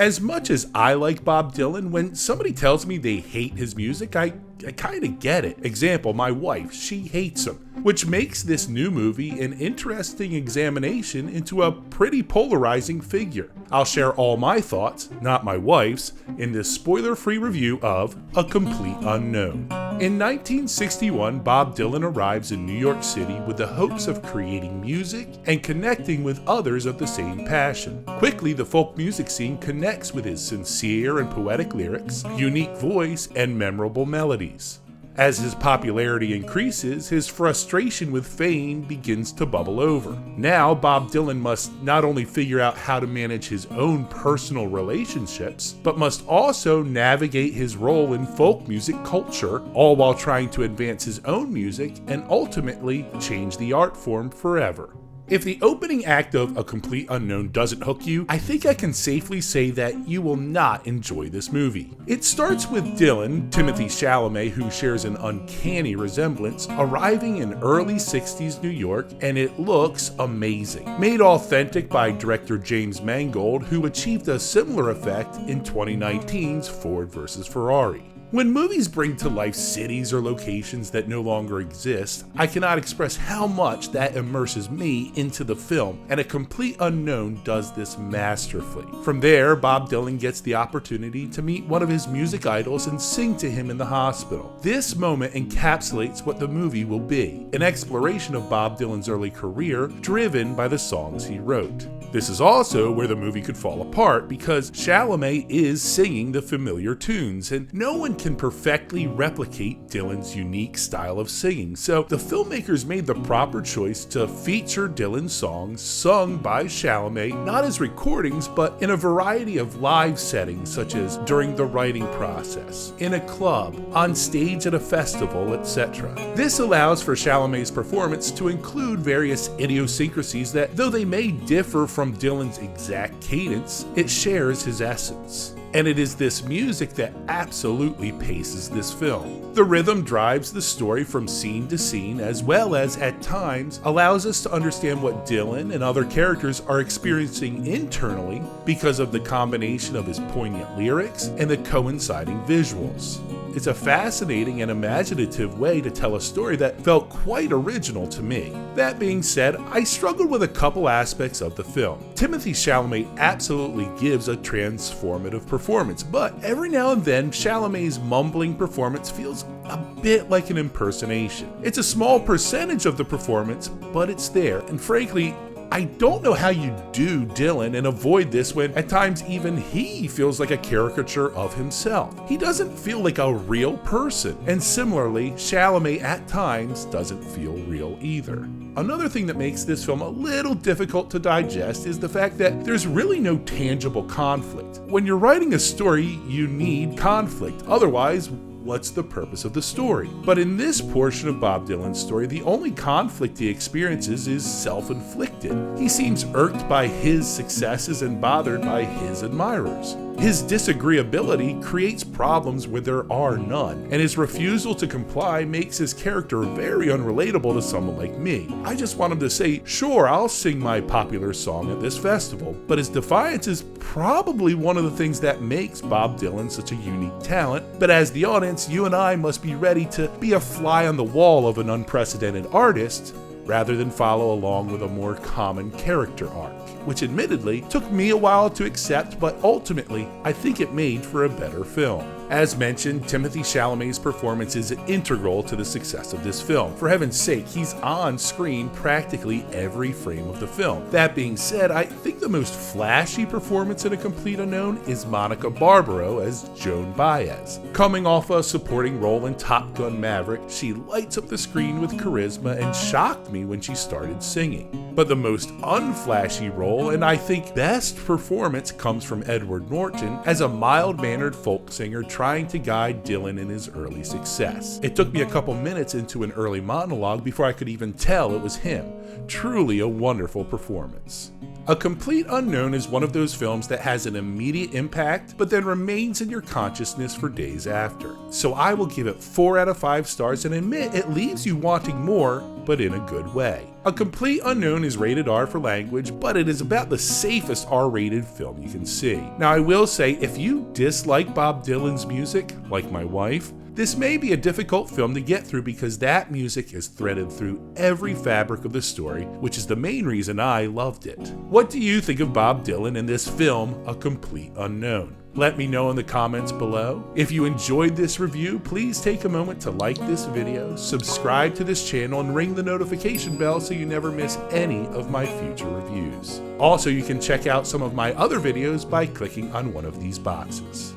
As much as I like Bob Dylan, when somebody tells me they hate his music, I kind of get it. Example, my wife, she hates him, which makes this new movie an interesting examination into a pretty polarizing figure. I'll share all my thoughts, not my wife's, in this spoiler-free review of A Complete Unknown. In 1961, Bob Dylan arrives in New York City with the hopes of creating music and connecting with others of the same passion. Quickly, the folk music scene connects with his sincere and poetic lyrics, unique voice, and memorable melodies. As his popularity increases, his frustration with fame begins to bubble over. Now, Bob Dylan must not only figure out how to manage his own personal relationships, but must also navigate his role in folk music culture, all while trying to advance his own music and ultimately change the art form forever. If the opening act of A Complete Unknown doesn't hook you, I think I can safely say that you will not enjoy this movie. It starts with Dylan, Timothée Chalamet, who shares an uncanny resemblance, arriving in early 60s New York, and it looks amazing. Made authentic by director James Mangold, who achieved a similar effect in 2019's Ford vs. Ferrari. When movies bring to life cities or locations that no longer exist, I cannot express how much that immerses me into the film, and A Complete Unknown does this masterfully. From there, Bob Dylan gets the opportunity to meet one of his music idols and sing to him in the hospital. This moment encapsulates what the movie will be, an exploration of Bob Dylan's early career driven by the songs he wrote. This is also where the movie could fall apart because Chalamet is singing the familiar tunes, and no one can perfectly replicate Dylan's unique style of singing, so the filmmakers made the proper choice to feature Dylan's songs sung by Chalamet, not as recordings, but in a variety of live settings, such as during the writing process, in a club, on stage at a festival, etc. This allows for Chalamet's performance to include various idiosyncrasies that, though they may differ from Dylan's exact cadence, it shares his essence. And it is this music that absolutely paces this film. The rhythm drives the story from scene to scene, as well as, at times, allows us to understand what Dylan and other characters are experiencing internally because of the combination of his poignant lyrics and the coinciding visuals. It's a fascinating and imaginative way to tell a story that felt quite original to me. That being said, I struggled with a couple aspects of the film. Timothée Chalamet absolutely gives a transformative performance, but every now and then Chalamet's mumbling performance feels a bit like an impersonation. It's a small percentage of the performance, but it's there, and frankly, I don't know how you do Dylan and avoid this when at times even he feels like a caricature of himself. He doesn't feel like a real person, and similarly, Chalamet at times doesn't feel real either. Another thing that makes this film a little difficult to digest is the fact that there's really no tangible conflict. When you're writing a story, you need conflict. Otherwise, what's the purpose of the story? But in this portion of Bob Dylan's story, the only conflict he experiences is self-inflicted. He seems irked by his successes and bothered by his admirers. His disagreeability creates problems where there are none, and his refusal to comply makes his character very unrelatable to someone like me. I just want him to say, sure, I'll sing my popular song at this festival, but his defiance is probably one of the things that makes Bob Dylan such a unique talent. But as the audience, you and I must be ready to be a fly on the wall of an unprecedented artist, rather than follow along with a more common character arc, which admittedly took me a while to accept, but ultimately I think it made for a better film. As mentioned, Timothée Chalamet's performance is integral to the success of this film. For heaven's sake, he's on screen practically every frame of the film. That being said, I think the most flashy performance in A Complete Unknown is Monica Barbaro as Joan Baez. Coming off a supporting role in Top Gun Maverick, she lights up the screen with charisma and shocked me when she started singing. But the most unflashy role, and I think best performance, comes from Edward Norton as a mild-mannered folk singer trying to guide Dylan in his early success. It took me a couple minutes into an early monologue before I could even tell it was him. Truly a wonderful performance. A Complete Unknown is one of those films that has an immediate impact, but then remains in your consciousness for days after. So I will give it 4 out of 5 stars and admit it leaves you wanting more, but in a good way. A Complete Unknown is rated R for language, but it is about the safest R-rated film you can see. Now I will say, if you dislike Bob Dylan's music, like my wife, this may be a difficult film to get through because that music is threaded through every fabric of the story, which is the main reason I loved it. What do you think of Bob Dylan in this film, A Complete Unknown? Let me know in the comments below. If you enjoyed this review, please take a moment to like this video, subscribe to this channel, and ring the notification bell so you never miss any of my future reviews. Also, you can check out some of my other videos by clicking on one of these boxes.